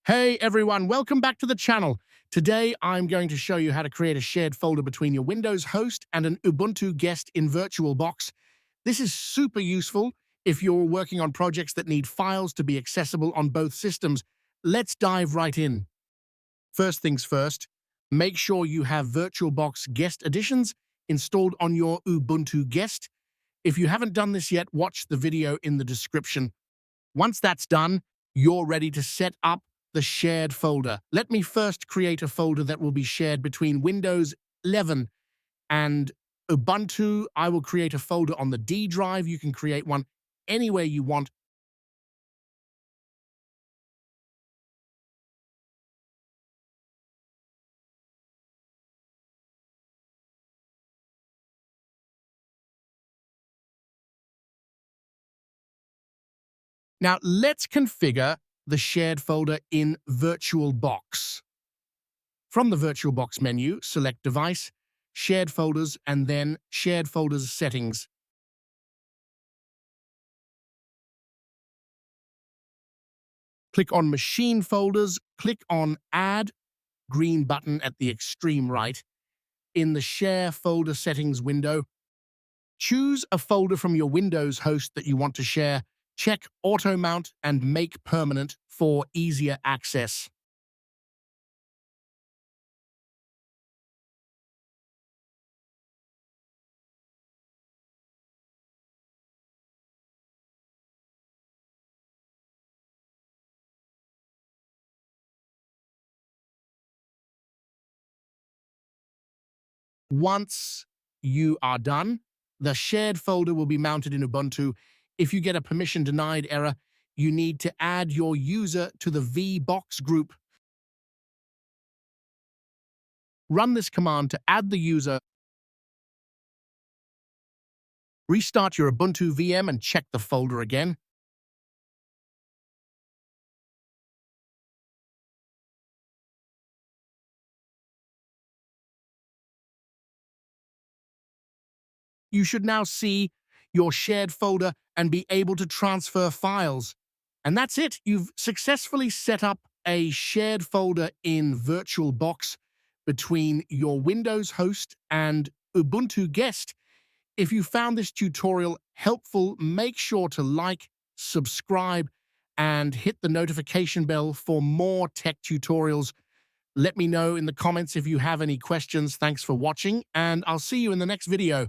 Hey everyone, welcome back to the channel. Today I'm going to show you how to create a shared folder between your Windows host and an Ubuntu guest in VirtualBox. This is super useful if you're working on projects that need files to be accessible on both systems. Let's dive right in. First things first, make sure you have VirtualBox guest editions installed on your Ubuntu guest. If you haven't done this yet, watch the video in the description. Once that's done, you're ready to set up the shared folder. Let me first create a folder that will be shared between Windows 11 and Ubuntu. I will create a folder on the D drive. You can create one anywhere you want. Now let's configure the shared folder in VirtualBox. From the VirtualBox menu, select Device, Shared Folders, and then Shared Folders Settings. Click on Machine Folders, click on Add, green button at the extreme right. In the Share Folder Settings window, choose a folder from your Windows host that you want to share. Check Auto Mount and Make Permanent for easier access. Once you are done, the shared folder will be mounted in Ubuntu. If you get a permission denied error, you need to add your user to the VBox group. Run this command to add the user. Restart your Ubuntu VM and check the folder again. You should now see your shared folder and be able to transfer files. And that's it. You've successfully set up a shared folder in VirtualBox between your Windows host and Ubuntu guest. If you found this tutorial helpful, make sure to like, subscribe, and hit the notification bell for more tech tutorials. Let me know in the comments if you have any questions. Thanks for watching, and I'll see you in the next video.